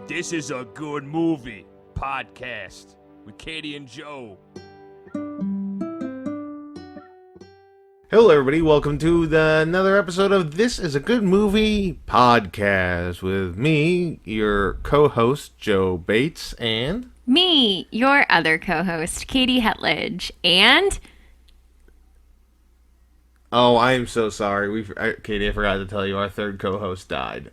This is a good movie podcast with Katie and Joe. Hello, everybody. Welcome to another episode of This is a Good Movie podcast with me, your co-host, Joe Bates, and... Me, your other co-host, Katie Hetledge, and... Oh, I am so sorry. Katie, I forgot to tell you, our third co-host died.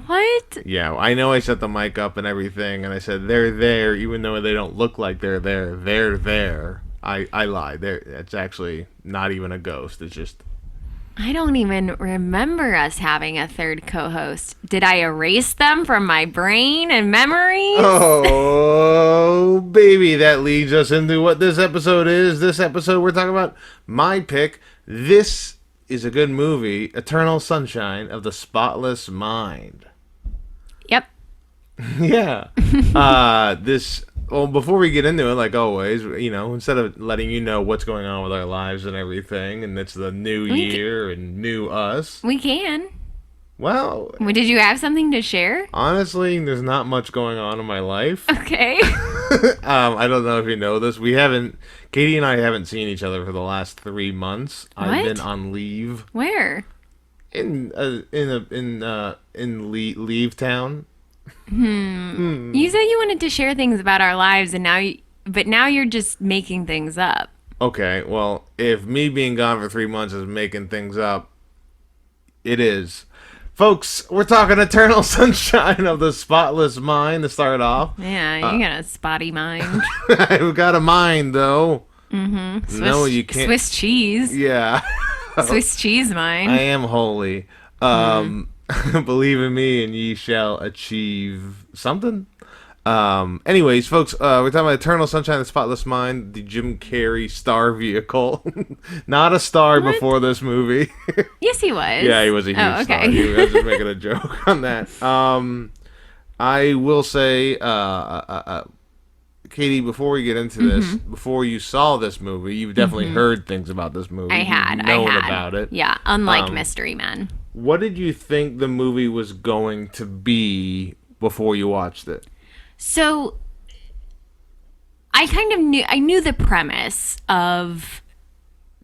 What? Yeah, I know I set the mic up and everything, and I said they're there, even though they don't look like they're there. They're there. I lied. It's actually not even a ghost. It's just... I don't even remember us having a third co-host. Did I erase them from my brain and memories? Oh, baby, that leads us into what this episode is. This episode, we're talking about my pick. This is a good movie, Eternal Sunshine of the Spotless Mind. Yep. Yeah. Well, before we get into it, like always, you know, instead of letting you know what's going on with our lives and everything, and it's the new year and new us. We can. Well, Did you have something to share? honestly, there's not much going on in my life. Okay. I don't know if you know this. Katie and I haven't seen each other for the last 3 months. What? I've been on leave Where? in Leave Town. You said you wanted to share things about our lives, and now you're just making things up. Okay, well, if me being gone for 3 months is making things up, it is. Folks, we're talking Eternal Sunshine of the Spotless Mind to start off. Yeah, you got a spotty mind. I've got a mind, though. Mm-hmm. No, you can't. Swiss cheese. Yeah. Swiss cheese mind. I am holy. Believe in me and ye shall achieve something. Anyways, folks, we're talking about Eternal Sunshine of the Spotless Mind, the Jim Carey star vehicle. Not a star before this movie. Yes, he was. Yeah, he was a huge star. I was just making a joke on that. I will say, Katie, before we get into this, before you saw this movie, you've definitely heard things about this movie. I had. You've known about it. Yeah, unlike Mystery Men. What did you think the movie was going to be before you watched it? So, I knew the premise of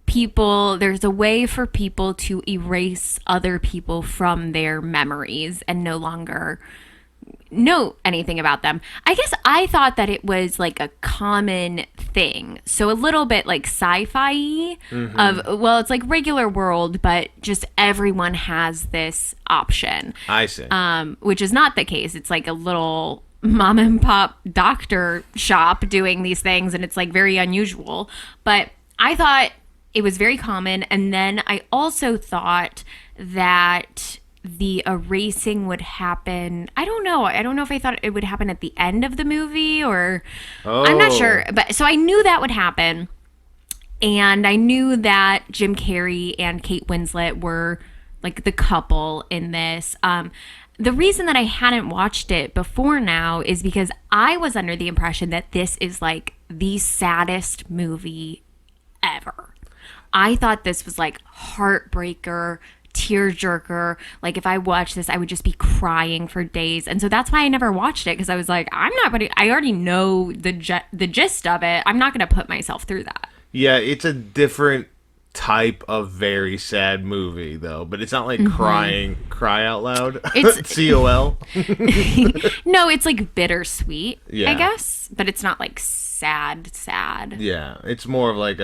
there's a way for people to erase other people from their memories and no longer know anything about them. I guess I thought that it was like a common thing. So a little bit like sci-fi it's like regular world, but just everyone has this option. I see. Which is not the case. It's like a little mom and pop doctor shop doing these things, and it's like very unusual. But I thought it was very common, and then I also thought that the erasing would happen. I don't know if I thought it would happen at the end of the movie or I'm not sure. But so I knew that would happen. And I knew that Jim Carey and Kate Winslett were like the couple in this. The reason that I hadn't watched it before now is because I was under the impression that this is like the saddest movie ever. I thought this was like heartbreaker, tearjerker. Like if I watched this, I would just be crying for days. And so that's why I never watched it, because I was like, I already know the gist of it. I'm not going to put myself through that. Yeah, it's a different type of very sad movie, though. But it's not like cry out loud. It's COL. No, it's like bittersweet, yeah. I guess. But it's not like sad. Yeah, it's more of like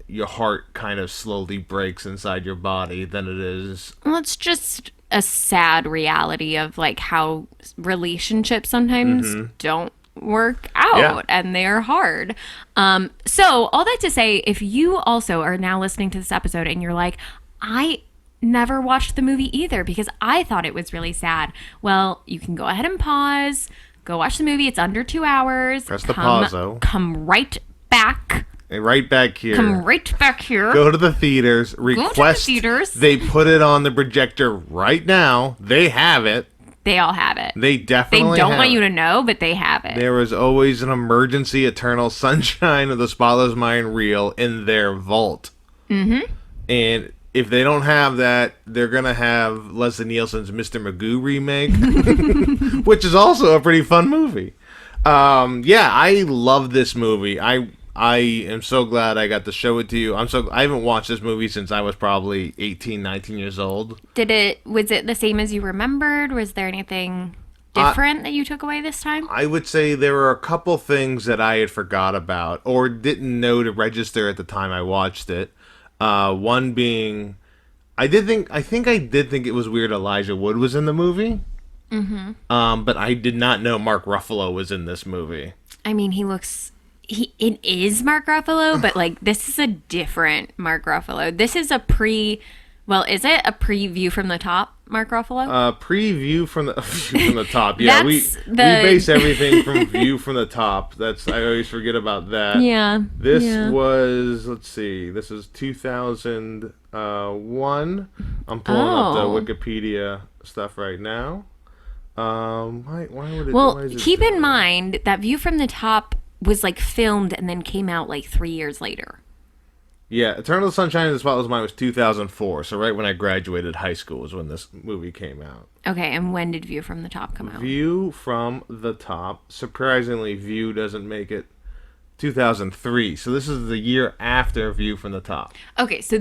your heart kind of slowly breaks inside your body than it is. Well, it's just a sad reality of like how relationships sometimes don't work out and they're hard. So all that to say, if you also are now listening to this episode and you're like, I never watched the movie either because I thought it was really sad, well, you can go ahead and pause. Go watch the movie. It's under 2 hours. Press the pause-o. Come right back. Right back here. Come right back here. Go to the theaters. Request. Go to the theaters. They put it on the projector right now. They have it. They all have it. They definitely They don't want you to know, but they have it. There is always an emergency Eternal Sunshine of the Spotless Mind reel in their vault. And if they don't have that, they're gonna have Leslie Nielsen's Mr. Magoo remake, which is also a pretty fun movie. Yeah, I love this movie. I am so glad I got to show it to you. I haven't watched this movie since I was probably 18, 19 years old. Was it the same as you remembered? Was there anything different that you took away this time? I would say there were a couple things that I had forgot about or didn't know to register at the time I watched it. One being, I did think it was weird Elijah Wood was in the movie. Mm-hmm. But I did not know Mark Ruffalo was in this movie. I mean, it is Mark Ruffalo, but like this is a different Mark Ruffalo. This is is it a preview from the top, Mark Ruffalo? Preview from the top. Yeah, we base everything from View from the Top. I always forget about that. Yeah. This was, let's see, this is 2001. I'm pulling up the Wikipedia stuff right now. Why would it? Well, keep in mind that View from the Top was like filmed and then came out like 3 years later. Yeah, Eternal Sunshine of the Spotless Mind was 2004, so right when I graduated high school was when this movie came out. Okay, and when did View from the Top come out? View from the Top, surprisingly, View doesn't make it 2003, so this is the year after View from the Top. Okay, so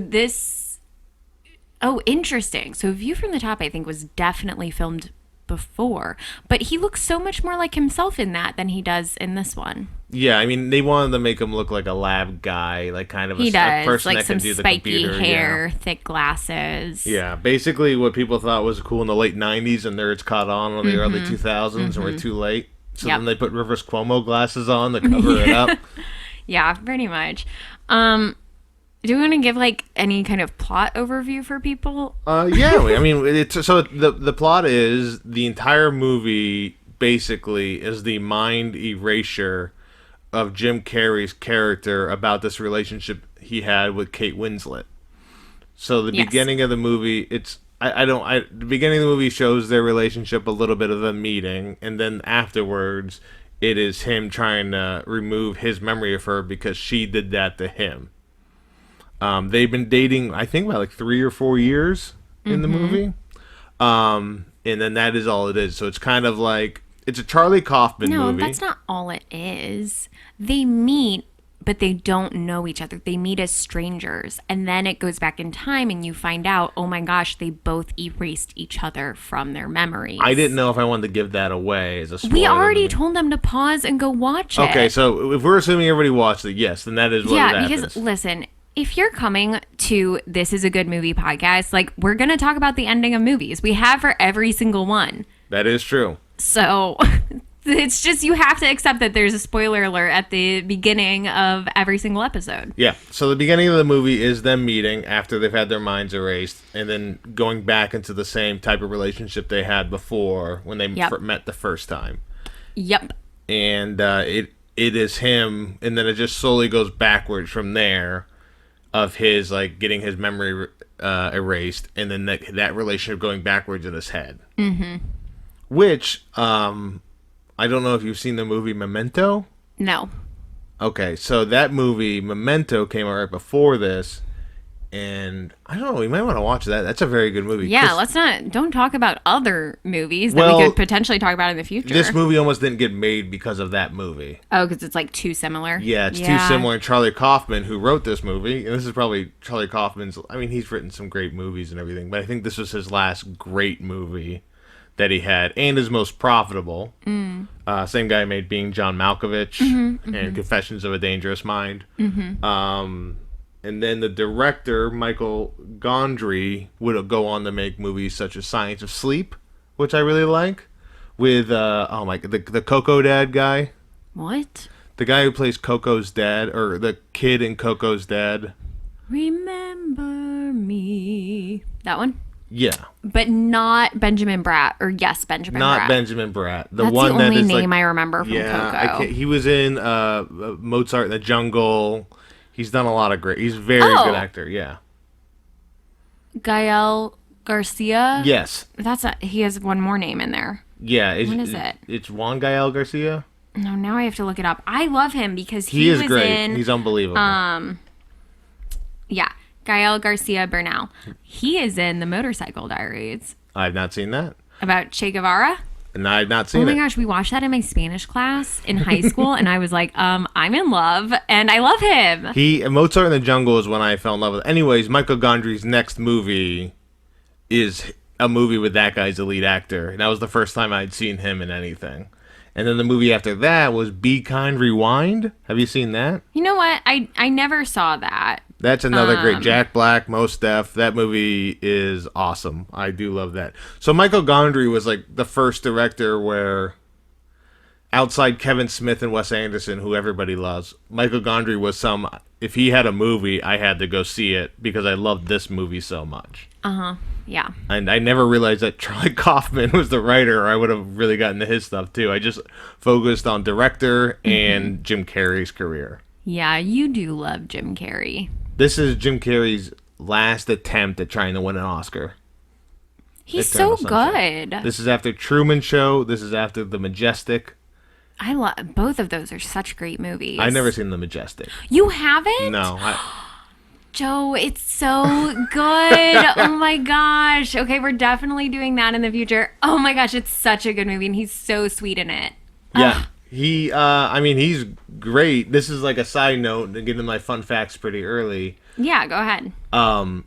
interesting. So View from the Top, I think, was definitely filmed before, but he looks so much more like himself in that than he does in this one. Yeah, I mean, they wanted to make him look like a lab guy, like kind of a person like that some can do the spiky computer. hair, yeah. Thick glasses. Yeah, basically what people thought was cool in the late 90s and nerds caught on in the early 2000s and were too late. So then they put Rivers Cuomo glasses on to cover it up. Yeah, pretty much. Do you want to give like any kind of plot overview for people? Yeah, I mean, the plot is the entire movie basically is the mind erasure of Jim Carrey's character about this relationship he had with Kate Winslett. So the beginning of the movie, the beginning of the movie shows their relationship, a little bit of them meeting, and then afterwards, it is him trying to remove his memory of her because she did that to him. They've been dating, I think, about like 3 or 4 years in the movie. And then that is all it is. So it's kind of like, it's a Charlie Kaufman movie. No, that's not all it is. They meet, but they don't know each other. They meet as strangers. And then it goes back in time and you find out, oh my gosh, they both erased each other from their memories. I didn't know if I wanted to give that away as a spoiler. We already told them to pause and go watch it. Okay, so if we're assuming everybody watched it, yes, then that is what happens. Yeah, because listen, if you're coming to This Is a Good Movie podcast, like, we're going to talk about the ending of movies. We have for every single one. That is true. So it's just, you have to accept that there's a spoiler alert at the beginning of every single episode. Yeah. So the beginning of the movie is them meeting after they've had their minds erased and then going back into the same type of relationship they had before when they met the first time. Yep. And it is him, and then it just slowly goes backwards from there of his, like, getting his memory erased, and then that relationship going backwards in his head. Mm-hmm. Which, I don't know if you've seen the movie Memento. No. Okay, so that movie, Memento, came out right before this, and I don't know, we might want to watch that. That's a very good movie. Yeah, don't talk about other movies that we could potentially talk about in the future. This movie almost didn't get made because of that movie. Oh, because it's like too similar? Yeah, it's too similar. And Charlie Kaufman, who wrote this movie, and this is probably Charlie Kaufman's, I mean, he's written some great movies and everything, but I think this was his last great movie that he had, and his most profitable. Same guy made Being John Malkovich and Confessions of a Dangerous Mind. And then the director, Michael Gondry, would go on to make movies such as Science of Sleep, which I really like, with, the Coco Dad guy. What? The guy who plays Coco's dad, or the kid in Coco's dad. Remember Me. That one? Yeah. But not Benjamin Bratt, or yes, Benjamin Bratt. Not Benjamin Bratt. That's the only name I remember from Coco. He was in Mozart in the Jungle. He's done a lot of great. He's a very good actor. Yeah. Gael Garcia. Yes. He has one more name in there. Yeah. What is it? It's Juan Gael Garcia. No, now I have to look it up. I love him because he is was great. He's unbelievable. Yeah. Gael Garcia Bernal. He is in The Motorcycle Diaries I've not seen that. about Che Guevara. And I've not seen Oh my it. gosh, we watched that in my Spanish class in high school, and I was like, I'm in love, and I love him. Mozart in the Jungle is when I fell in love with. Anyways, Michael Gondry's next movie is a movie with that guy's the lead actor, and that was the first time I'd seen him in anything. And then the movie after that was Be Kind, Rewind. Have you seen that? You know what? I never saw that. That's another great. Jack Black, Mos Def. That movie is awesome. I do love that. So Michael Gondry was like the first director where, outside Kevin Smith and Wes Anderson, who everybody loves, Michael Gondry was if he had a movie, I had to go see it because I loved this movie so much. Yeah. And I never realized that Charlie Kaufman was the writer, or I would have really gotten to his stuff too. I just focused on director and Jim Carrey's career. Yeah, you do love Jim Carrey. This is Jim Carrey's last attempt at trying to win an Oscar. He's Eternal so Sunshine. good. This is after Truman Show. This is after The Majestic. I love both of those are such great movies. I've never seen The Majestic. You haven't? No. Joe, it's so good. Oh my gosh. Okay, we're definitely doing that in the future. Oh my gosh, it's such a good movie, and he's so sweet in it. Yeah. He's great. This is like a side note, to get into my fun facts pretty early. Yeah, go ahead. Michael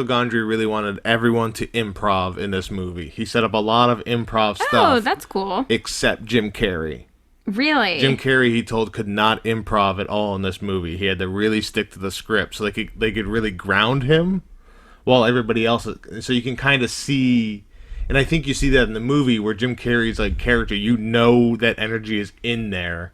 Gondry really wanted everyone to improv in this movie. He set up a lot of improv stuff. Oh, that's cool. Except Jim Carrey. Really? Jim Carrey, he told, could not improv at all in this movie. He had to really stick to the script so they could really ground him, while everybody else. So you can kind of see, and I think you see that in the movie where Jim Carrey's like character, that energy is in there,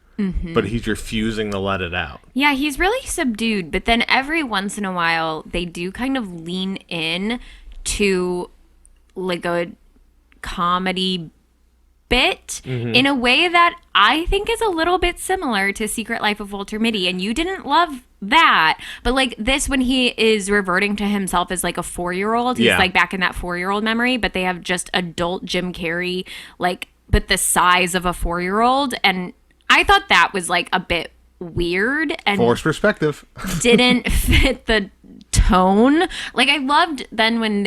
but he's refusing to let it out. Yeah, he's really subdued, but then every once in a while they do kind of lean in to like a comedy bit in a way that I think is a little bit similar to Secret Life of Walter Mitty, and you didn't love that, but like this, when he is reverting to himself as like a 4-year-old, he's like back in that 4-year-old memory, but they have just adult Jim Carrey, like, but the size of a 4-year-old, and I thought that was like a bit weird and Forced perspective. didn't fit the tone. Like, I loved then when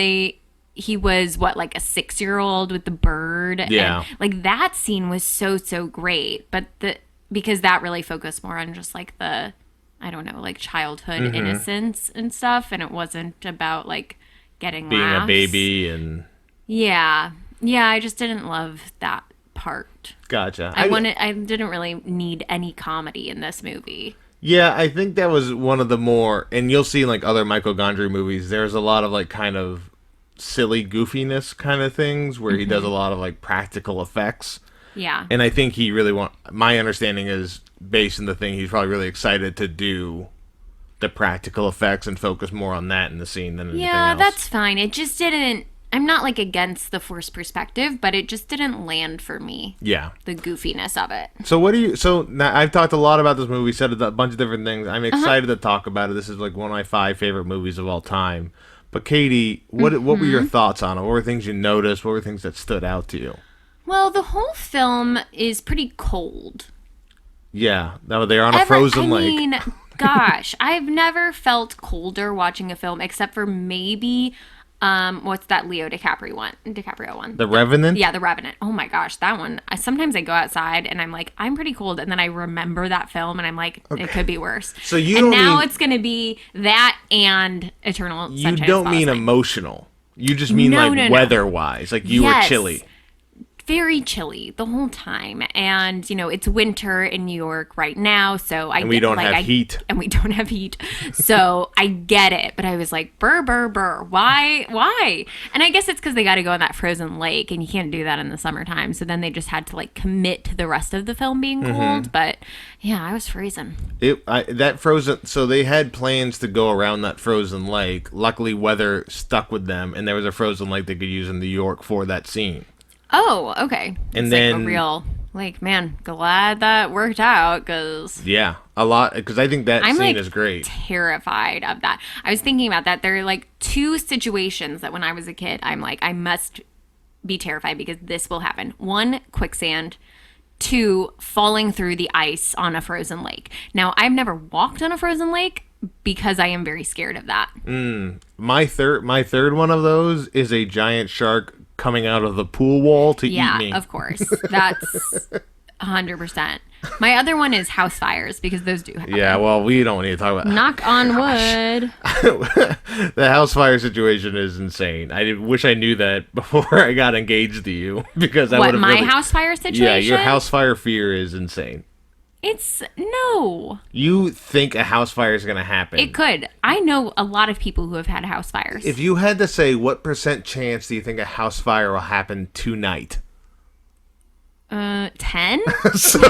he was like a 6-year-old with the bird. Yeah. And, like, that scene was so great. But because that really focused more on just like the, I don't know, like childhood innocence and stuff. And it wasn't about like getting Being laughs. a baby and. Yeah. Yeah. I just didn't love that part. Gotcha. I didn't really need any comedy in this movie. Yeah, I think that was one of the more, and you'll see in like other Michael Gondry movies, there's a lot of like kind of silly goofiness kind of things where he does a lot of like practical effects. Yeah. And I think he really my understanding is, based on the thing, he's probably really excited to do the practical effects and focus more on that in the scene than anything else. Yeah, that's fine. It just didn't, I'm not like against the forced perspective, but it just didn't land for me. Yeah. The goofiness of it. So now I've talked a lot about this movie, said a bunch of different things. I'm excited to talk about it. This is like one of my 5 favorite movies of all time. But Katie, what were your thoughts on it? What were things you noticed? What were things that stood out to you? Well, the whole film is pretty cold. Yeah, they're on a frozen lake. I mean, gosh, I've never felt colder watching a film except for maybe what's that Leo DiCaprio one? The Revenant? Yeah, The Revenant. Oh my gosh, that one. Sometimes I go outside and I'm like, I'm pretty cold, and then I remember that film and I'm like, it could be worse. So you and don't now mean, it's going to be that and Eternal Sunshine you of the don't Spotless mean Mind. emotional. You just mean No. weather-wise, like you were chilly. Very chilly the whole time, and it's winter in New York right now, so we don't have heat, and we don't have heat, so I get it. But I was like, burr, why? And I guess it's because they got to go on that frozen lake, and you can't do that in the summertime. So then they just had to like commit to the rest of the film being cold. But yeah, I was freezing. That frozen. So they had plans to go around that frozen lake. Luckily, weather stuck with them, and there was a frozen lake they could use in New York for that scene. Oh, okay. And it's then like a real, like, man, glad that worked out, because yeah, a lot, because I think that scene like is great. Terrified of that. I was thinking about that. There are like 2 situations that when I was a kid, I'm like, I must be terrified because this will happen. 1, quicksand. 2, falling through the ice on a frozen lake. Now, I've never walked on a frozen lake, because I am very scared of that. My third one of those is a giant shark coming out of the pool wall to eat me. Yeah, of course. That's 100%. My other one is house fires, because those do happen. Yeah, well, we don't need to talk about Knock on wood. the house fire situation is insane. I wish I knew that before I got engaged to you, because I would What, have my really, house fire situation? Yeah, your house fire fear is insane. No. You think a house fire is going to happen. It could. I know a lot of people who have had house fires. If you had to say, what % chance do you think a house fire will happen tonight? 10? So,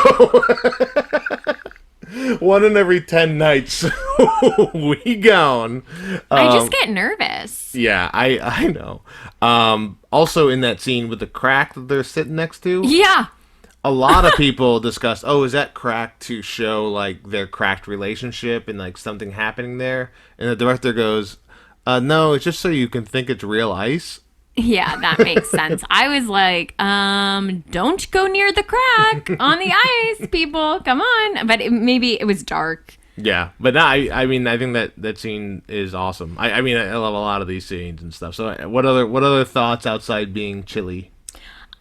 1 in every 10 nights, we gone. I just get nervous. Yeah, I know. Also, in that scene with the crack that they're sitting next to, Yeah. a lot of people discussed, oh, is that crack to show, like, their cracked relationship and, like, something happening there? And the director goes, no, it's just so you can think it's real ice. Yeah, that makes sense. I was like, don't go near the crack on the ice, people. Come on. But maybe it was dark. Yeah, but no, I mean, I think that scene is awesome. I mean, I love a lot of these scenes and stuff. So what other thoughts outside being chilly?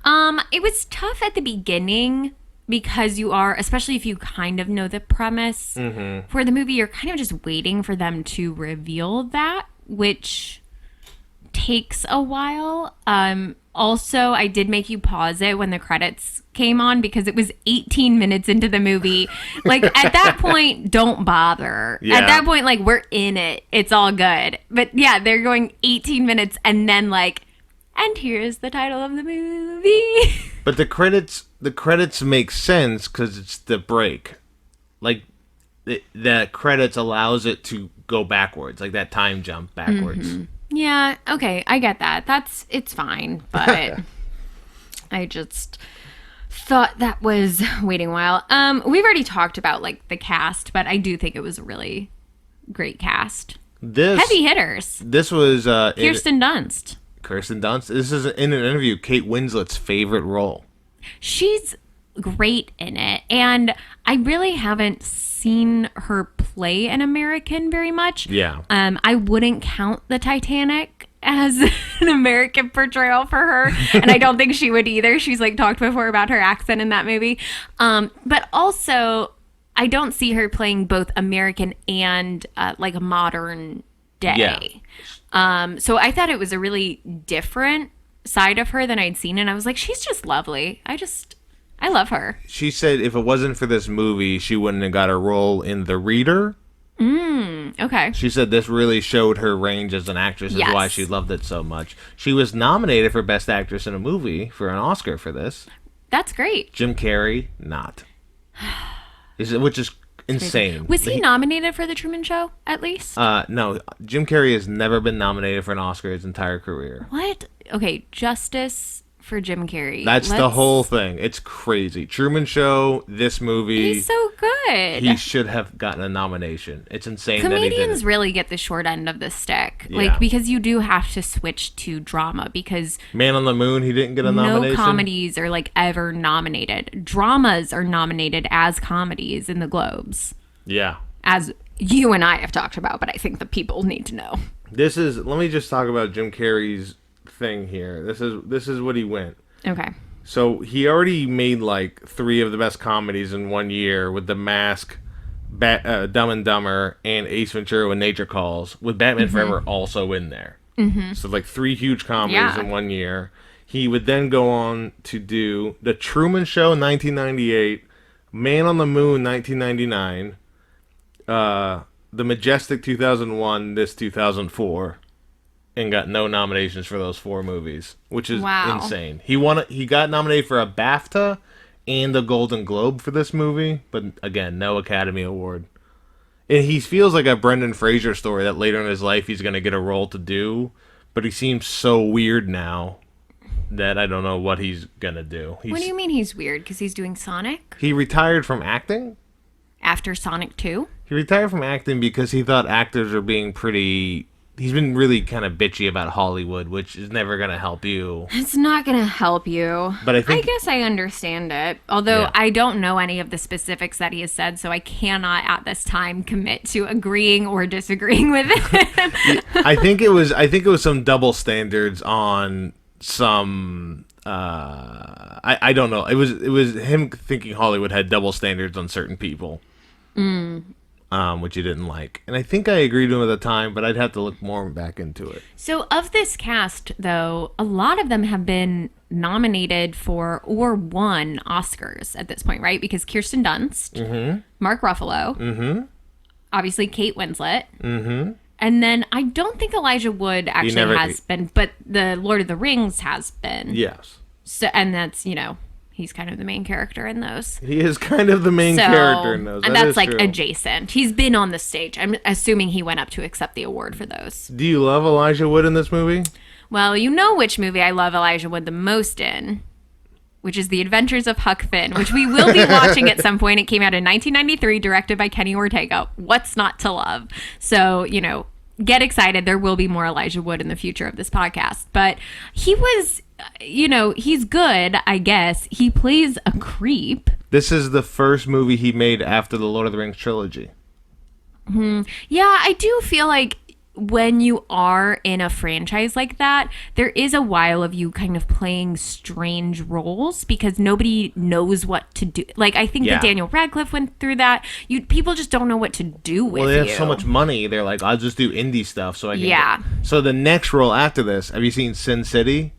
It was tough at the beginning because you are, especially if you kind of know the premise for the movie, you're kind of just waiting for them to reveal that, which takes a while. Also, I did make you pause it when the credits came on because it was 18 minutes into the movie. Like, at that point, don't bother. Yeah. At that point, like, we're in it. It's all good. But yeah, they're going 18 minutes and then like, and here's the title of the movie. But the credits make sense because it's the break. Like, the credits allows it to go backwards, like that time jump backwards. Yeah, okay, I get that. It's fine, but I just thought that was waiting a while. We've already talked about, like, the cast, but I do think it was a really great cast. Heavy hitters. This was Kirsten Dunst. Kirsten Dunst. This is in an interview Kate Winslet's favorite role. She's great in it, and I really haven't seen her play an American very much. Yeah. I wouldn't count the Titanic as an American portrayal for her, and I don't think she would either. She's like talked before about her accent in that movie. But also, I don't see her playing both American and like a modern day. Yeah. So I thought it was a really different side of her than I'd seen, and I was like, she's just lovely. I love her. She said if it wasn't for this movie, she wouldn't have got a role in The Reader. Okay. She said this really showed her range as an actress, is why she loved it so much. She was nominated for Best Actress in a Movie for an Oscar for this. That's great. Jim Carey, not. Which is insane. Was he nominated for The Truman Show, at least? No. Jim Carey has never been nominated for an Oscar his entire career. What? Okay, justice for Jim Carey. That's the whole thing. It's crazy. Truman Show, this movie. He's so good. He should have gotten a nomination. It's insane that he Comedians didn't. really get the short end of the stick. Yeah. Like, because you do have to switch to drama, because Man on the Moon, he didn't get a nomination. no comedies are like ever nominated. Dramas are nominated as comedies in the Globes. Yeah. As you and I have talked about, but I think the people need to know. Let me just talk about Jim Carrey's thing here. This is what he went. Okay. So he already made like 3 of the best comedies in 1 year with The Mask, Dumb and Dumber, and Ace Ventura When Nature Calls, with Batman Forever also in there. So like 3 huge comedies in 1 year. He would then go on to do The Truman Show in 1998, Man on the Moon 1999, The Majestic 2001, this 2004. And got no nominations for those 4 movies, which is insane. He got nominated for a BAFTA and a Golden Globe for this movie, but again, no Academy Award. And he feels like a Brendan Fraser story that later in his life he's going to get a role to do, but he seems so weird now that I don't know what he's going to do. What do you mean he's weird? Because he's doing Sonic? He retired from acting? After Sonic 2? He retired from acting because he thought actors are being pretty he's been really kind of bitchy about Hollywood, which is never going to help you. It's not going to help you. But I guess I understand it. Although Yeah. I don't know any of the specifics that he has said, so I cannot at this time commit to agreeing or disagreeing with it. I think it was some double standards on some I don't know. It was him thinking Hollywood had double standards on certain people. Which he didn't like. And I think I agreed with him at the time, but I'd have to look more back into it. So of this cast, though, a lot of them have been nominated for or won Oscars at this point, right? Because Kirsten Dunst, Mark Ruffalo, obviously Kate Winslett, and then I don't think Elijah Wood actually has been, but the Lord of the Rings has been. Yes. So, and that's, he's kind of the main character in those. He is kind of the main character in those. And that's like true. adjacent. He's been on the stage. I'm assuming he went up to accept the award for those. Do you love Elijah Wood in this movie? Well, you know which movie I love Elijah Wood the most in, which is The Adventures of Huck Finn, which we will be watching at some point. It came out in 1993, directed by Kenny Ortega. What's not to love? So, get excited. There will be more Elijah Wood in the future of this podcast. But he was, he's good, I guess. He plays a creep. This is the first movie he made after the Lord of the Rings trilogy. Yeah, I do feel like when you are in a franchise like that, there is a while of you kind of playing strange roles because nobody knows what to do. Like, I think that Daniel Radcliffe went through that. People just don't know what to do with you. Well, they have so much money. They're like, I'll just do indie stuff so I can Yeah. So the next role after this, have you seen Sin City?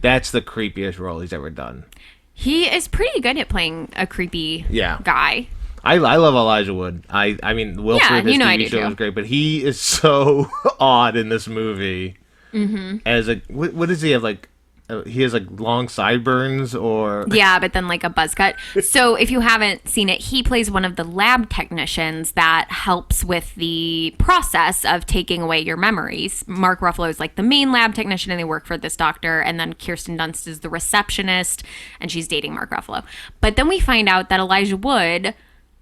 That's the creepiest role he's ever done. He is pretty good at playing a creepy guy. I love Elijah Wood. I mean, Will Smith, his TV show was great, but he is so odd in this movie. As a what does he have, like? He has like long sideburns, or but then like a buzz cut. So if you haven't seen it, he plays one of the lab technicians that helps with the process of taking away your memories. Mark Ruffalo is like the main lab technician, and they work for this doctor. And then Kirsten Dunst is the receptionist, and she's dating Mark Ruffalo. But then we find out that Elijah Wood,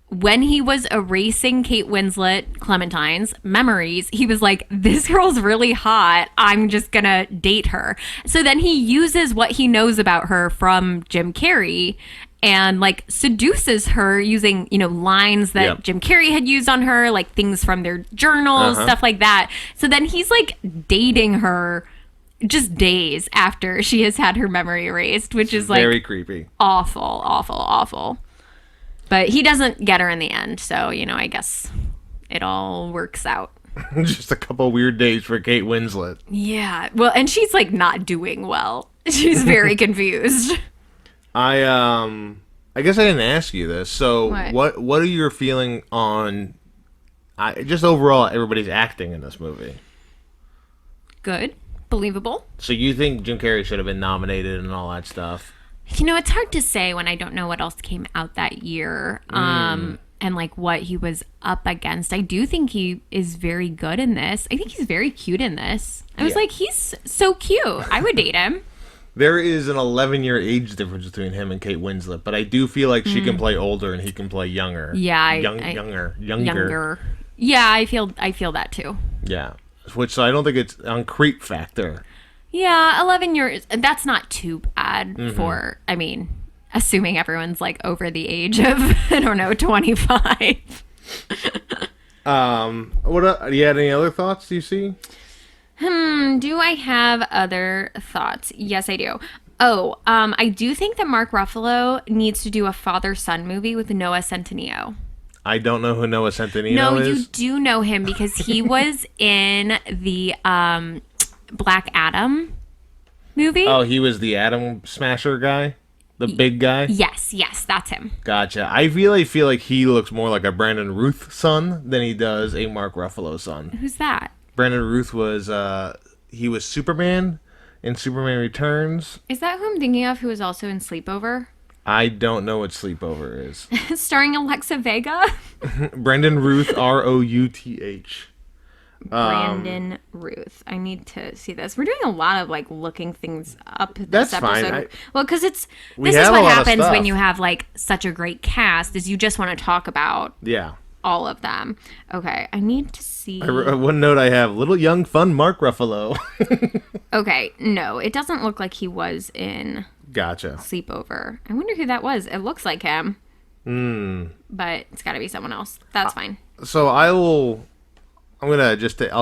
when he was erasing Kate Winslet, Clementine's memories, he was like, this girl's really hot. I'm just gonna date her. So then he uses what he knows about her from Jim Carey and like seduces her using, lines that Jim Carey had used on her, like things from their journals, stuff like that. So then he's like dating her just days after she has had her memory erased, which is like very creepy. Awful, awful, awful. But he doesn't get her in the end, so, I guess it all works out. Just a couple weird days for Kate Winslet. Yeah. Well, and she's, like, not doing well. She's very confused. I guess I didn't ask you this. So what are your feeling on just overall everybody's acting in this movie? Good. Believable. So you think Jim Carrey should have been nominated and all that stuff? It's hard to say when I don't know what else came out that year and like what he was up against. I do think he is very good in this. I think he's very cute in this. I was like, he's so cute. I would date him. There is an 11-year age difference between him and Kate Winslet, but I do feel like she can play older and he can play younger. Yeah, younger. Yeah, I feel that too. Yeah, so I don't think it's on creep factor. Yeah, 11 years. That's not too bad for, assuming everyone's like over the age of, 25. You had any other thoughts, do you see? Do I have other thoughts? Yes, I do. Oh, I do think that Mark Ruffalo needs to do a father-son movie with Noah Centineo. I don't know who Noah Centineo is. No, you do know him because he was in the Black Adam movie. Oh, he was the Atom Smasher guy? The big guy? Yes, that's him. Gotcha. I really feel like he looks more like a Brandon Routh son than he does a Mark Ruffalo son. Who's that? Brandon Routh was, he was Superman in Superman Returns. Is that who I'm thinking of, who was also in Sleepover? I don't know what Sleepover is. Starring Alexa Vega? Brandon Routh, Routh. Brandon Routh. I need to see this. We're doing a lot of like looking things up this That's episode. fine. Well, because this is what happens when you have like such a great cast is you just want to talk about all of them. Okay, I need to see. One note I have, little young fun Mark Ruffalo. Okay, no, it doesn't look like he was in Gotcha. Sleepover. I wonder who that was. It looks like him. But it's got to be someone else. That's fine. So I'll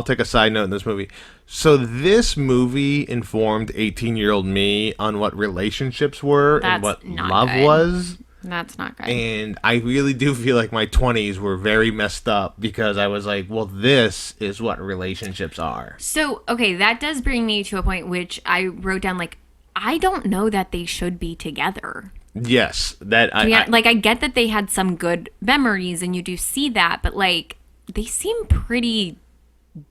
take a side note in this movie. So this movie informed 18-year-old me on what relationships were and what love was. That's not good. And I really do feel like my 20s were very messed up because I was like, well, this is what relationships are. So, okay, that does bring me to a point which I wrote down, like, I don't know that they should be together. Yes. I get that they had some good memories and you do see that, but, like, they seem pretty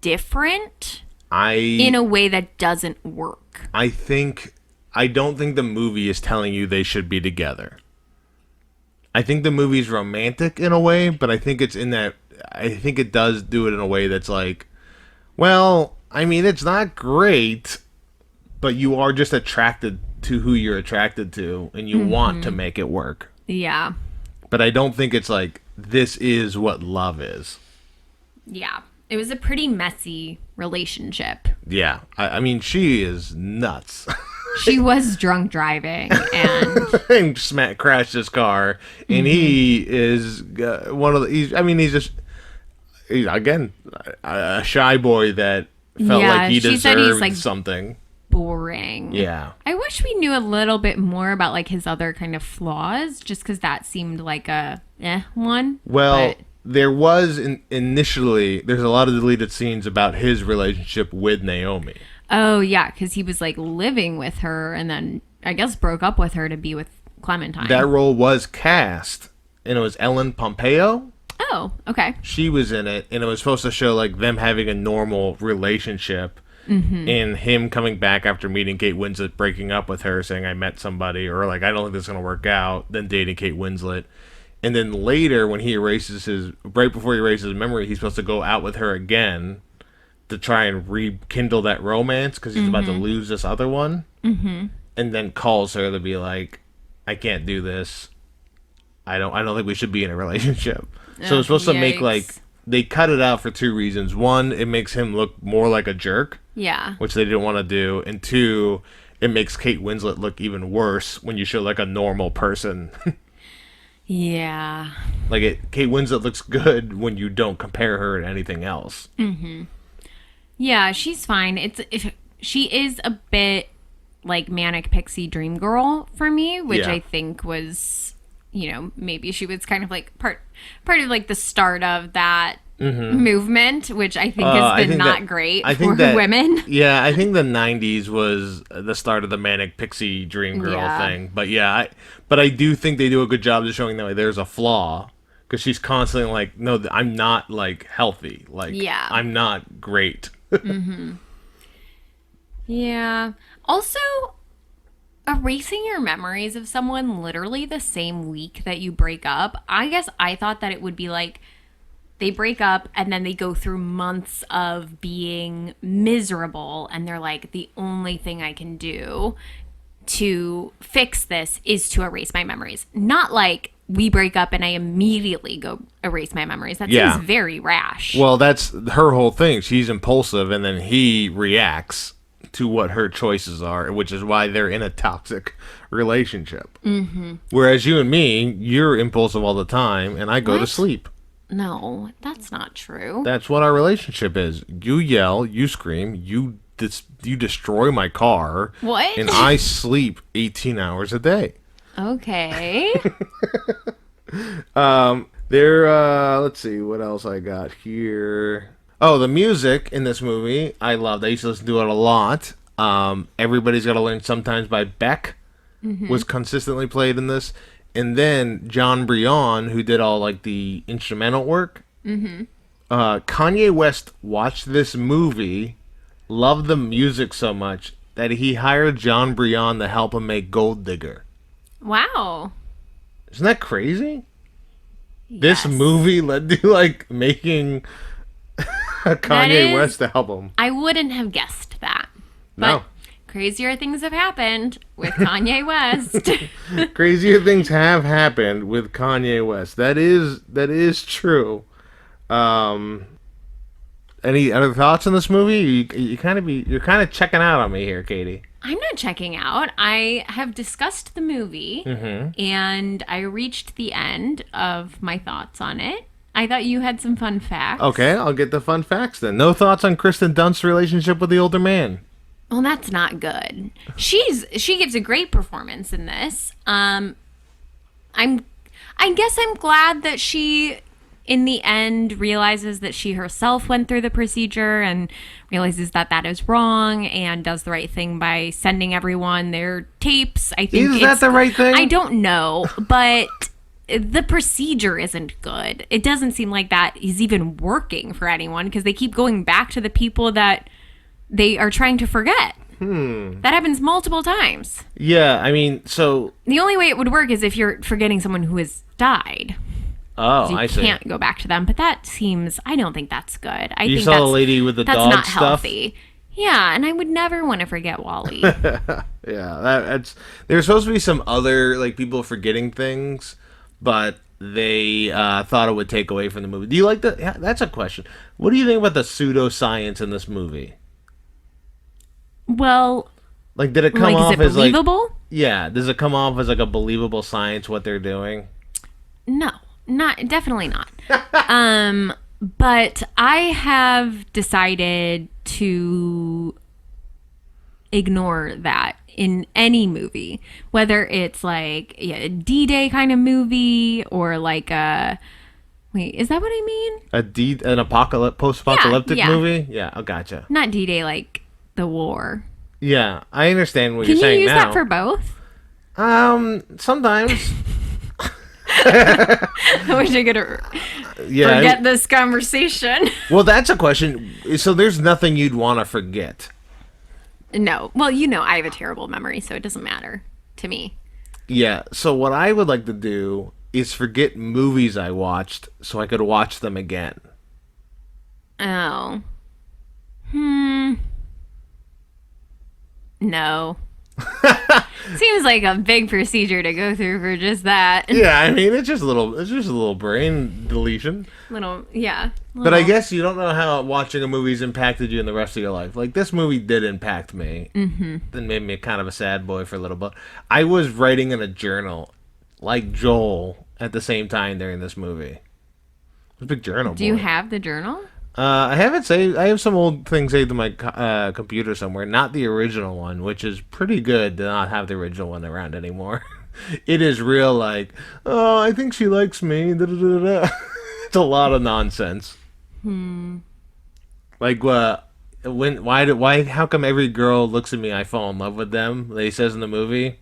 different in a way that doesn't work. I don't think the movie is telling you they should be together. I think the movie's romantic in a way, but I think it's I think it does do it in a way that's like, well, I mean, it's not great, but you are just attracted to who you're attracted to, and you want to make it work. Yeah. But I don't think it's like, this is what love is. Yeah. It was a pretty messy relationship. Yeah. I mean, she is nuts. She was drunk driving and crashed his car, and he is one of the. He's again a shy boy that felt like he deserved something. Boring. Yeah. I wish we knew a little bit more about like his other kind of flaws, just because that seemed like a one. Well, there was initially there's a lot of deleted scenes about his relationship with Naomi. Oh, yeah, because he was, like, living with her and then, I guess, broke up with her to be with Clementine. That role was cast, and it was Ellen Pompeo. Oh, okay. She was in it, and it was supposed to show, like, them having a normal relationship, and him coming back after meeting Kate Winslet, breaking up with her, saying, I met somebody, or, like, I don't think this is going to work out, then dating Kate Winslet. And then later, when right before he erases his memory, he's supposed to go out with her again to try and rekindle that romance because he's about to lose this other one, and then calls her to be like, "I can't do this. I don't think we should be in a relationship." So it's supposed to make like they cut it out for two reasons. One, it makes him look more like a jerk, which they didn't want to do, and two, it makes Kate Winslet look even worse when you show like a normal person. Yeah, Kate Winslet looks good when you don't compare her to anything else. Yeah, she's fine. She is a bit like manic pixie dream girl for me, which I think was, maybe she was kind of like part of like the start of that movement, which I think has been not great for women. Yeah, I think the 90s was the start of the manic pixie dream girl thing. But but I do think they do a good job of showing that like, there's a flaw. Because she's constantly like, no, I'm not like healthy. Like, I'm not great. Yeah. Also, erasing your memories of someone literally the same week that you break up. I guess I thought that it would be like they break up and then they go through months of being miserable. And they're like, the only thing I can do to fix this is to erase my memories. Not like we break up and I immediately go erase my memories. That seems very rash. Well, that's her whole thing. She's impulsive, and then he reacts to what her choices are, which is why they're in a toxic relationship. Whereas you and me, you're impulsive all the time, and I go to sleep. No, that's not true. That's what our relationship is. You yell, you scream, you destroy my car. What? And I sleep 18 hours a day. Okay. Let's see what else I got here. Oh, the music in this movie I loved. I used to listen to it a lot. Everybody's Gotta Learn Sometimes by Beck was consistently played in this. And then John Brion, who did all like the instrumental work. Kanye West watched this movie, loved the music so much that he hired John Brion to help him make Gold Digger. Wow. Isn't that crazy? Yes. This movie led to like making Kanye West to help him. I wouldn't have guessed that. But no. Crazier things have happened with Kanye West. Crazier things have happened with Kanye West. That is true. Any other thoughts on this movie? You're kind of checking out on me here, Katie. I'm not checking out. I have discussed the movie, and I reached the end of my thoughts on it. I thought you had some fun facts. Okay, I'll get the fun facts then. No thoughts on Kristen Dunst's relationship with the older man? Well, that's not good. She gives a great performance in this. I guess I'm glad that she, in the end, realizes that she herself went through the procedure and realizes that that is wrong and does the right thing by sending everyone their tapes. I think Is that the right thing? I don't know, but the procedure isn't good. It doesn't seem like that is even working for anyone because they keep going back to the people that they are trying to forget. That happens multiple times. Yeah, I mean, so... The only way it would work is if you're forgetting someone who has died. Oh, I see. You can't go back to them, but that seems... I don't think that's good. You saw the lady with the dog stuff? That's not healthy. Yeah, and I would never want to forget Wally. Yeah, that's... There's supposed to be some other, like, people forgetting things, but they thought it would take away from the movie. Do you like the... Yeah, that's a question. What do you think about the pseudoscience in this movie? Well... Like, did it come like, off is it as, like... believable? Yeah, does it come off as, like, a believable science, what they're doing? No, definitely not. But I have decided to ignore that in any movie, whether it's like a D-Day kind of movie or like a... Wait, is that what I mean? An post-apocalyptic Yeah. movie? Yeah, I gotcha. Not D-Day, like the war. Yeah, I understand what Can you're saying you use now. that for both? Sometimes. I wish I could forget this conversation. Well, that's a question. So there's nothing you'd want to forget. No. Well, I have a terrible memory, so it doesn't matter to me. Yeah, so what I would like to do is forget movies I watched so I could watch them again. Oh. No. Seems like a big procedure to go through for just that. Yeah, I mean, it's just a little brain deletion. Yeah. But I guess you don't know how watching a movie's impacted you in the rest of your life. Like, this movie did impact me. Mm-hmm. It made me kind of a sad boy for a little bit. I was writing in a journal, like Joel, at the same time during this movie. It was a big journal. Do you have the journal? I have it saved. I have some old things saved in my computer somewhere. Not the original one, which is pretty good to not have the original one around anymore. It is real, like, oh, I think she likes me. Da, da, da, da. It's a lot of nonsense. Like, how come every girl looks at me, I fall in love with them? They says in the movie.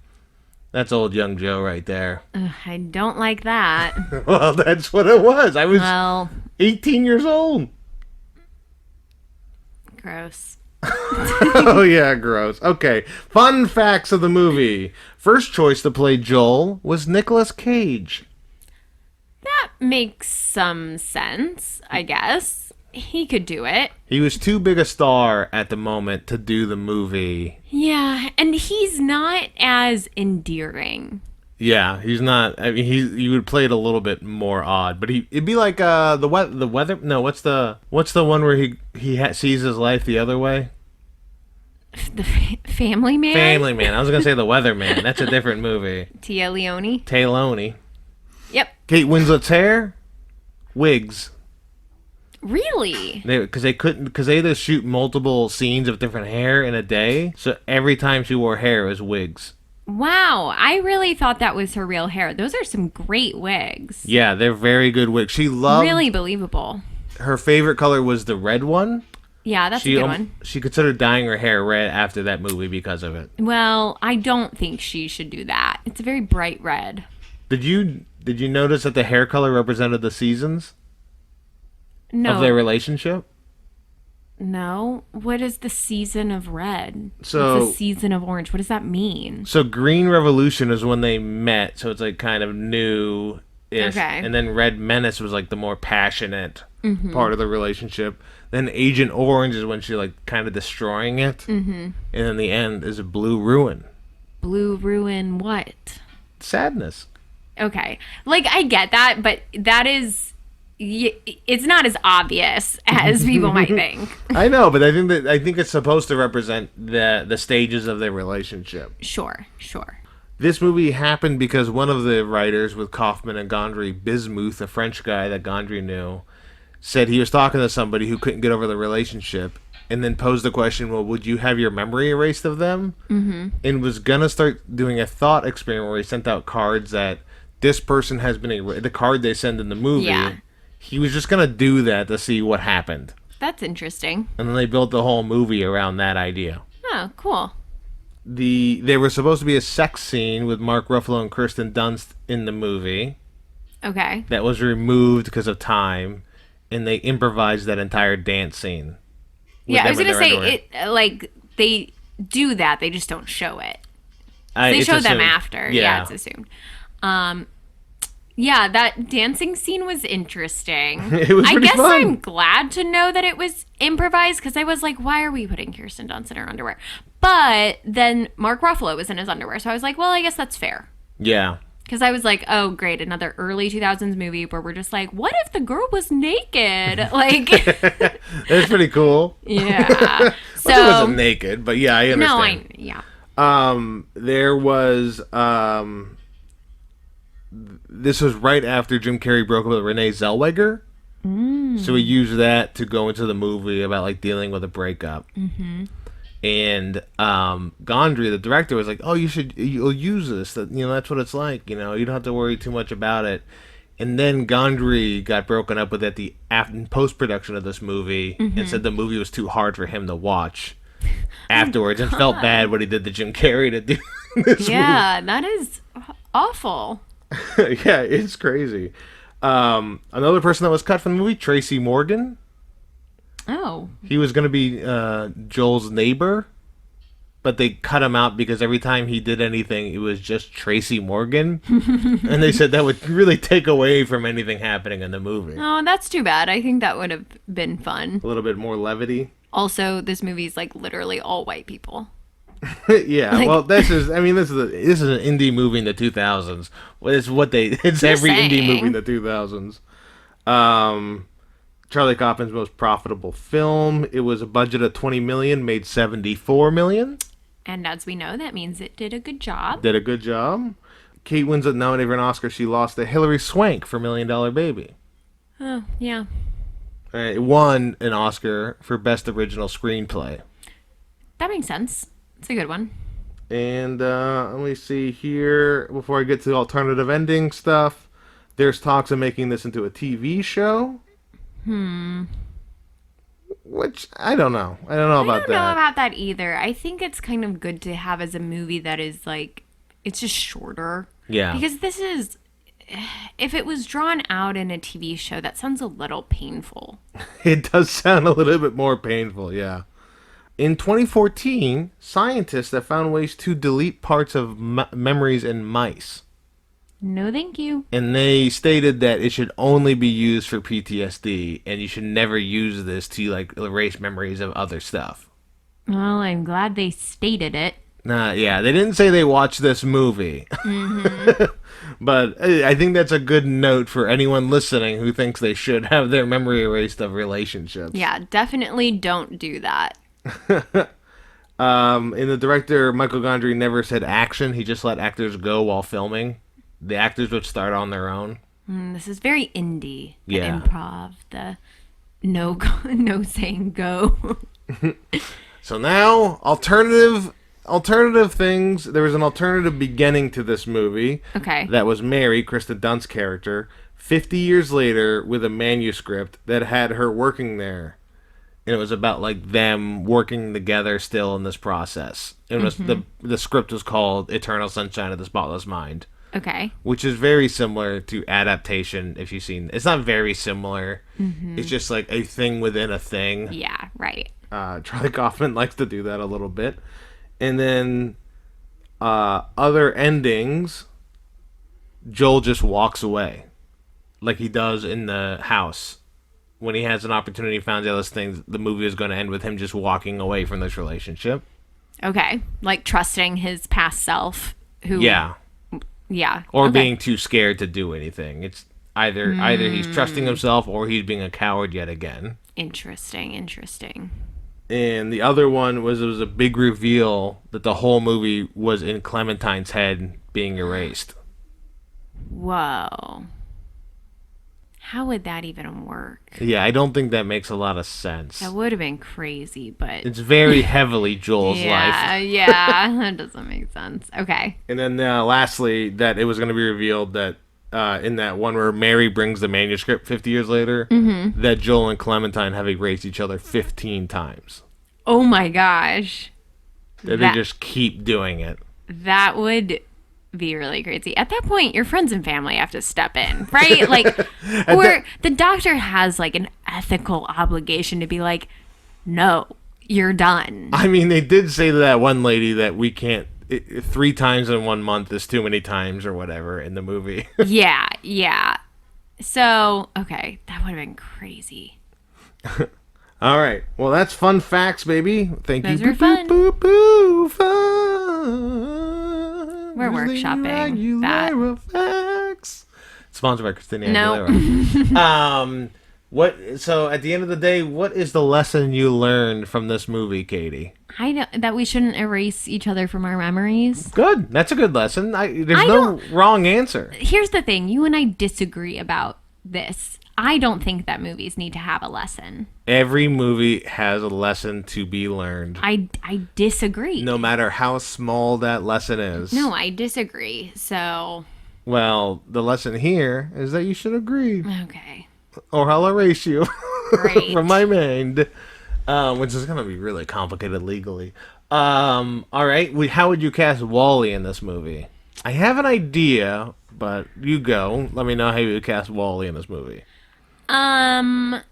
That's old young Joe right there. I don't like that. Well, that's what it was. I was 18 years old. Gross. Oh, yeah, gross. Okay, fun facts of the movie. First choice to play Joel was Nicolas Cage. That makes some sense, I guess. He could do it. He was too big a star at the moment to do the movie. Yeah, and he's not as endearing. Yeah, he's not. I mean, you would play it a little bit more odd, but it'd be like the weather. No, what's the one where he sees his life the other way? The Family Man. Family Man. I was gonna say The Weatherman. That's a different movie. Tia Leone. Yep. Kate Winslet's hair, wigs. Really? Because they had to shoot multiple scenes of different hair in a day, so every time she wore hair, it was wigs. Wow, I really thought that was her real hair. Those are some great wigs. Yeah, they're very good wigs. She loved... Really believable. Her favorite color was the red one. Yeah, that's a good one. She considered dyeing her hair red after that movie because of it. Well, I don't think she should do that. It's a very bright red. Did you notice that the hair color represented the seasons? No. Of their relationship? No. What is the season of red? So, what's the season of orange? What does that mean? So Green Revolution is when they met, so it's like kind of new-ish. Okay. And then Red Menace was like the more passionate part of the relationship. Then Agent Orange is when she's like kind of destroying it. Mm-hmm. And then the end is a Blue Ruin. Blue Ruin what? Sadness. Okay. Like, I get that, but that is... it's not as obvious as people might think. I know, but I think it's supposed to represent the stages of their relationship. Sure. This movie happened because one of the writers with Kaufman and Gondry, Bismuth, a French guy that Gondry knew, said he was talking to somebody who couldn't get over the relationship, and then posed the question, well, would you have your memory erased of them? Mm-hmm. And was going to start doing a thought experiment where he sent out cards that this person has been the card they send in the movie. Yeah. He was just going to do that to see what happened. That's interesting. And then they built the whole movie around that idea. Oh, cool. There was supposed to be a sex scene with Mark Ruffalo and Kirsten Dunst in the movie. Okay. That was removed because of time, and they improvised that entire dance scene. Yeah, I was gonna say they do that, they just don't show it. They show them after. Yeah, it's assumed. Yeah, that dancing scene was interesting. It was pretty fun. I'm glad to know that it was improvised, because I was like, why are we putting Kirsten Dunst in her underwear? But then Mark Ruffalo was in his underwear, so I was like, well, I guess that's fair. Yeah. Because I was like, oh, great, another early 2000s movie where we're just like, what if the girl was naked? Like, that's pretty cool. Yeah. So she wasn't naked, but yeah, I understand. There was this was right after Jim Carrey broke up with Renee Zellweger. So he used that to go into the movie about like dealing with a breakup. Mm-hmm. And Gondry, the director, was like, "Oh, you'll use this. That that's what it's like. You don't have to worry too much about it." And then Gondry got broken up with at the post production of this movie, and said the movie was too hard for him to watch afterwards, and felt bad what he did to Jim Carrey to do this movie. Yeah, that is awful. Yeah, it's crazy. Another person that was cut from the movie, Tracy Morgan. Oh. He was going to be Joel's neighbor, but they cut him out because every time he did anything, it was just Tracy Morgan. And they said that would really take away from anything happening in the movie. Oh, that's too bad. I think that would have been fun. A little bit more levity. Also, this movie's like literally all white people. Yeah, well, this is an indie movie in the 2000s. It's every indie movie in the 2000s. Charlie Kaufman's most profitable film. It was a budget of $20 million, made $74 million. And as we know, that means it did a good job. Kate Winslett nominated for an Oscar. She lost to Hilary Swank for $1 Million Baby. Oh, yeah. It won an Oscar for Best Original Screenplay. That makes sense. It's a good one. And let me see here. Before I get to the alternative ending stuff, there's talks of making this into a TV show. Which, I don't know. I don't know about that. I don't know about that either. I think it's kind of good to have as a movie that is like, it's just shorter. Yeah. Because this is, if it was drawn out in a TV show, that sounds a little painful. It does sound a little bit more painful, yeah. In 2014, scientists have found ways to delete parts of memories in mice. No, thank you. And they stated that it should only be used for PTSD, and you should never use this to like erase memories of other stuff. Well, I'm glad they stated it. Yeah, they didn't say they watched this movie. Mm-hmm. But I think that's a good note for anyone listening who thinks they should have their memory erased of relationships. Yeah, definitely don't do that. And the director, Michael Gondry, never said action. He just let actors go while filming. The actors would start on their own. This is very indie. The Yeah. improv, the no saying go. So now, alternative things. There was an alternative beginning to this movie. Okay. That was Mary, Kristen Dunst's character, 50 years later with a manuscript that had her working there. And it was about like them working together still in this process. It was the script was called Eternal Sunshine of the Spotless Mind. Okay. Which is very similar to Adaptation, if you've seen. It's not very similar. It's just like a thing within a thing. Yeah, right. Charlie Kaufman likes to do that a little bit. And then other endings, Joel just walks away. Like he does in the house. When he has an opportunity, finds out those things, the movie is going to end with him just walking away from this relationship. Okay. Like trusting his past self. Who? Yeah. Yeah. Or okay. being too scared to do anything. Either he's trusting himself or he's being a coward yet again. Interesting. And the other one was, it was a big reveal that the whole movie was in Clementine's head being erased. Whoa. How would that even work? Yeah, I don't think that makes a lot of sense. That would have been crazy, but... It's very heavily Joel's life. Yeah, that doesn't make sense. Okay. And then lastly, that it was going to be revealed that in that one where Mary brings the manuscript 50 years later, that Joel and Clementine have erased each other 15 times. Oh my gosh. They just keep doing it. That would be really crazy. At that point, your friends and family have to step in, right? Like, or the doctor has like an ethical obligation to be like, no, you're done. I mean, they did say to that one lady that we can't, 3 times in 1 month is too many times or whatever in the movie. Yeah. So, okay, that would have been crazy. All right. Well, that's fun facts, baby. Thank you. Those were fun. Fun. We're workshopping that. Facts. Sponsored by Christina No. Aguilera. So at the end of the day, what is the lesson you learned from this movie, Katie? I know that we shouldn't erase each other from our memories. Good. That's a good lesson. There's no wrong answer. Here's the thing. You and I disagree about this. I don't think that movies need to have a lesson. Every movie has a lesson to be learned. I disagree. No matter how small that lesson is. No, I disagree. So... Well, the lesson here is that you should agree. Okay. Or I'll erase you Great. from my mind. Which is going to be really complicated legally. All right. How would you cast Wally in this movie? I have an idea, but you go. Let me know how you would cast Wally in this movie. I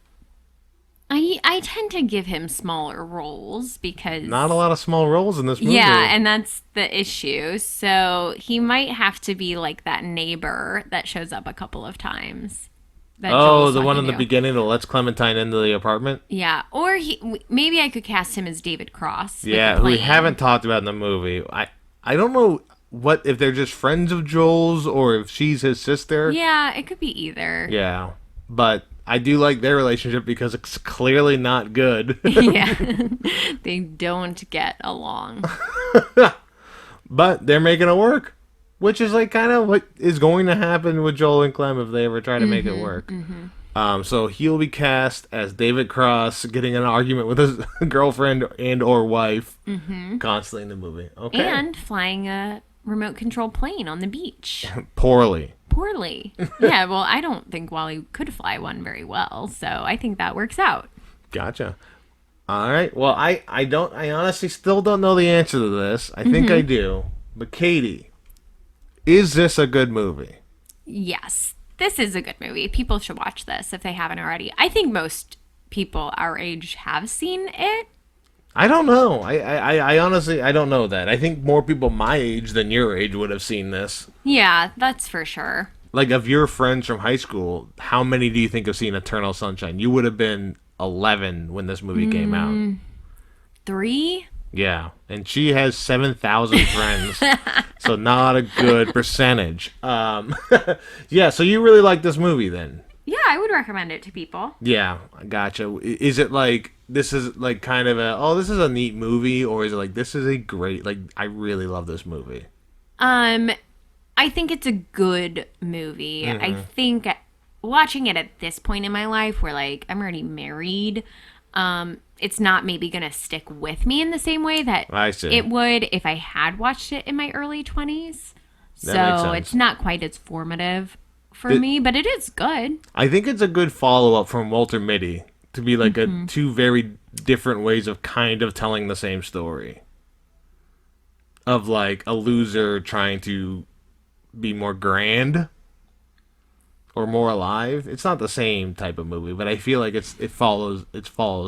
tend to give him smaller roles because... Not a lot of small roles in this movie. Yeah, and that's the issue. So he might have to be like that neighbor that shows up a couple of times. The one in the beginning that lets Clementine into the apartment? Yeah, or maybe I could cast him as David Cross. Yeah, who we haven't talked about in the movie. I don't know if they're just friends of Joel's or if she's his sister. Yeah, it could be either. Yeah, but I do like their relationship because it's clearly not good. Yeah, they don't get along. But they're making it work, which is like kind of what is going to happen with Joel and Clem if they ever try to make it work. So he'll be cast as David Cross getting in an argument with his girlfriend and or wife constantly in the movie. Okay. And flying a remote control plane on the beach. Poorly. Yeah, well, I don't think Wally could fly one very well, so I think that works out. Gotcha. All right. Well, I honestly still don't know the answer to this. I think I do. But Katie, is this a good movie? Yes, this is a good movie. People should watch this if they haven't already. I think most people our age have seen it. I don't know. I honestly, I don't know that. I think more people my age than your age would have seen this. Yeah, that's for sure. Like, of your friends from high school, how many do you think have seen Eternal Sunshine? You would have been 11 when this movie came out. 3? Yeah, and she has 7,000 friends, so not a good percentage. Yeah, so you really like this movie then? Yeah, I would recommend it to people. Yeah, gotcha. Is it like, this is like kind of this is a neat movie, or is it like, this is a great, like, I really love this movie? I think it's a good movie. I think watching it at this point in my life where, like, I'm already married, it's not maybe going to stick with me in the same way that it would if I had watched it in my early 20s. So it's not quite as formative for me, but it is good. I think it's a good follow-up from Walter Mitty to be like two very different ways of kind of telling the same story. Of like a loser trying to be more grand or more alive. It's not the same type of movie, but I feel like it follows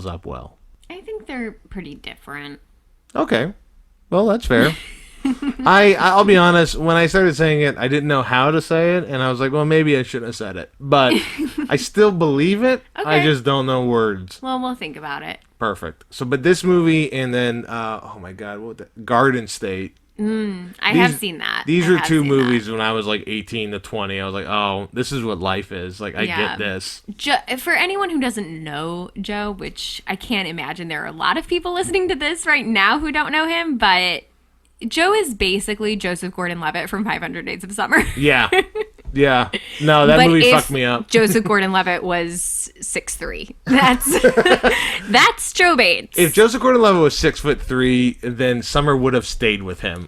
up well. I think they're pretty different. Okay. Well, that's fair. I'll be honest, when I started saying it, I didn't know how to say it, and I was like, well, maybe I shouldn't have said it. But I still believe it. Okay. I just don't know words. Well, we'll think about it. Perfect. So, but this movie and then, oh my God, Garden State I have seen that. These I were have two seen movies when I was like 18 to 20. I was like, oh, this is what life is. Like, I Yeah. get this. For anyone who doesn't know Joe, which I can't imagine there are a lot of people listening to this right now who don't know him, but Joe is basically Joseph Gordon-Levitt from 500 Days of Summer. Yeah. Yeah. No, that But movie if fucked me up. Joseph Gordon-Levitt was 6'3". That's Joe Bates. If Joseph Gordon-Levitt was 6'3", then Summer would have stayed with him.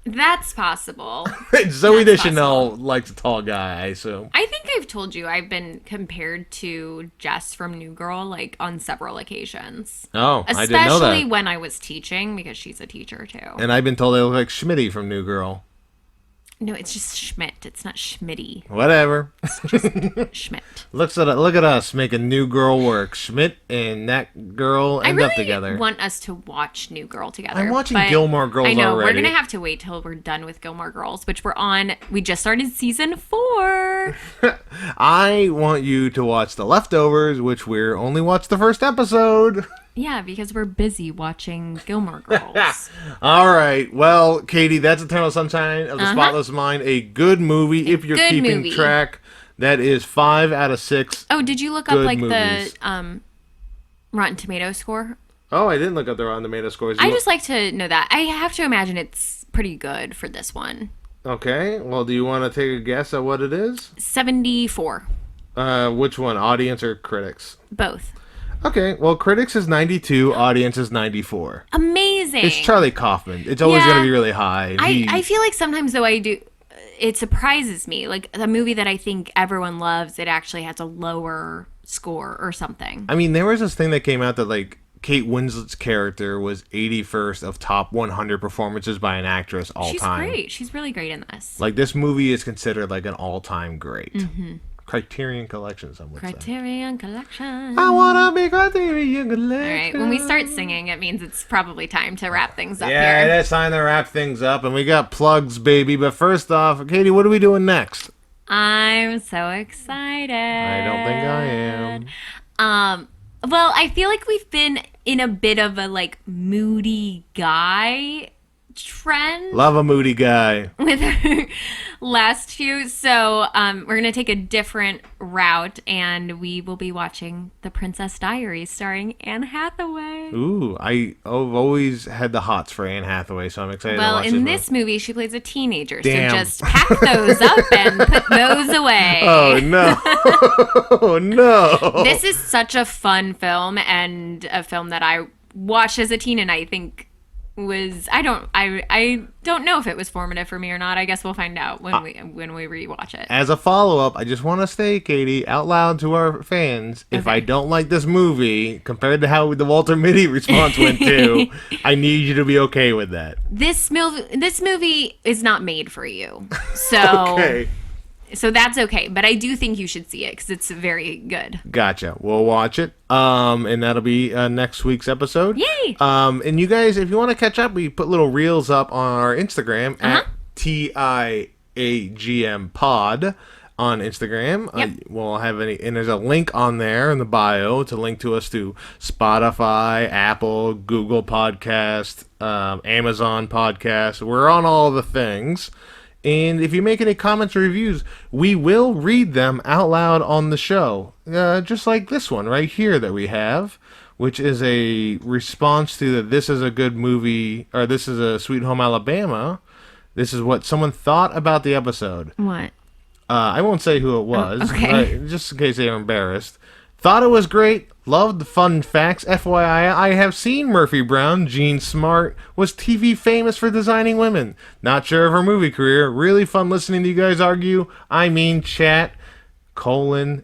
That's possible. Zoe That's Deschanel likes a tall guy, I assume. I think I've told you I've been compared to Jess from New Girl like on several occasions. Oh, I didn't know Especially that. when I was teaching, because she's a teacher too. And I've been told they look like Schmitty from New Girl. No, it's just Schmidt. It's not Schmitty. Whatever. Schmidt. Look at us making New Girl work. Schmidt and that girl I end really up together. want us to watch New Girl together. I'm watching but Gilmore Girls I know, already. we're going to have to wait till we're done with Gilmore Girls, which we're on. We just started season 4. I want you to watch The Leftovers, which we're only watched the first episode. Yeah, because we're busy watching Gilmore Girls. All right. Well, Katie, that's Eternal Sunshine of the Spotless Mind. A good movie if you're good keeping movie. track. That is 5 out of 6. Oh, did you look up Good like movies. the Rotten Tomato score? Oh, I didn't look up the Rotten Tomato scores. I just like to know that. I have to imagine it's pretty good for this one. Okay. Well, do you want to take a guess at what it is? 74. Which one, audience or critics? Both. Okay. Well, critics is 92, audience is 94. Amazing. It's Charlie Kaufman. It's always Yeah. going to be really high. I feel like sometimes though it surprises me. Like a movie that I think everyone loves, it actually has a lower score or something. I mean, there was this thing that came out that like Kate Winslet's character was 81st of top 100 performances by an actress all She's time. great. She's really great in this. Like this movie is considered like an all-time great. Criterion Collection, some would say. Criterion Collection. I wanna be Criterion Collection. All right, when we start singing, it means it's probably time to wrap things up Yeah, here. it's time to wrap things up, and we got plugs, baby. But first off, Katie, what are we doing next? I'm so excited. I don't think I am. Well, I feel like we've been in a bit of a like moody guy trend Love a moody guy. with our last few. So we're going to take a different route, and we will be watching The Princess Diaries starring Anne Hathaway. Ooh, I've always had the hots for Anne Hathaway, so I'm excited to Well, watch in this this movie, she plays a teenager. Damn. So just pack those up and put those away. Oh, no. Oh, no. This is such a fun film, and a film that I watched as a teen, and I think was I don't know if it was formative for me or not. I guess we'll find out when we rewatch it. As a follow-up, I just want to say, Katie, out loud to our fans, if Okay. I don't like this movie, compared to how the Walter Mitty response went to, I need you to be okay with that. This movie is not made for you, so Okay. so that's okay. But I do think you should see it because it's very good. Gotcha. We'll watch it. And that'll be next week's episode. Yay! And you guys, if you want to catch up, we put little reels up on our Instagram at TIAGM Pod on Instagram. Yep. We'll have and there's a link on there in the bio to link to us to Spotify, Apple, Google Podcast, Amazon Podcast. We're on all the things. And if you make any comments or reviews, we will read them out loud on the show. Just like this one right here that we have, which is a response to the This Is a Good Movie, or This Is a Sweet Home Alabama. This is what someone thought about the episode. What? I won't say who it was, okay. but just in case they're embarrassed. Thought it was great. Loved the fun facts. FYI, I have seen Murphy Brown. Jean Smart was TV famous for designing women. Not sure of her movie career. Really fun listening to you guys argue. I mean chat,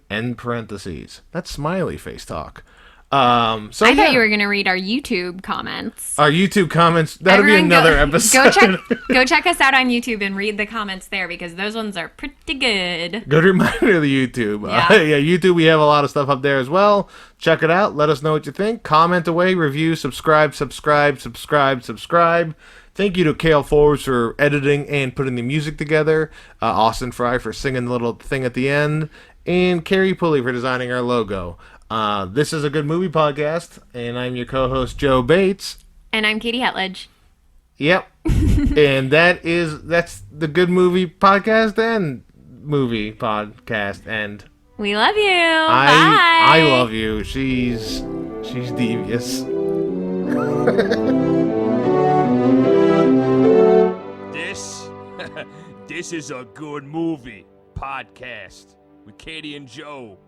end parentheses. That's smiley face talk. So I thought you were going to read our YouTube comments. Our YouTube comments. That'll be Everyone another episode. Go check us out on YouTube and read the comments there because those ones are pretty good. Good reminder of the YouTube. Yeah. YouTube, we have a lot of stuff up there as well. Check it out. Let us know what you think. Comment away, review, subscribe. Thank you to Kale Forbes for editing and putting the music together. Austin Fry for singing the little thing at the end. And Carrie Pulley for designing our logo. This is a Good Movie Podcast, and I'm your co-host, Joe Bates. And I'm Katie Hetledge. Yep. And that's the Good Movie Podcast and Movie Podcast and We love you. I Bye. love you. She's devious. This is a Good Movie Podcast with Katie and Joe.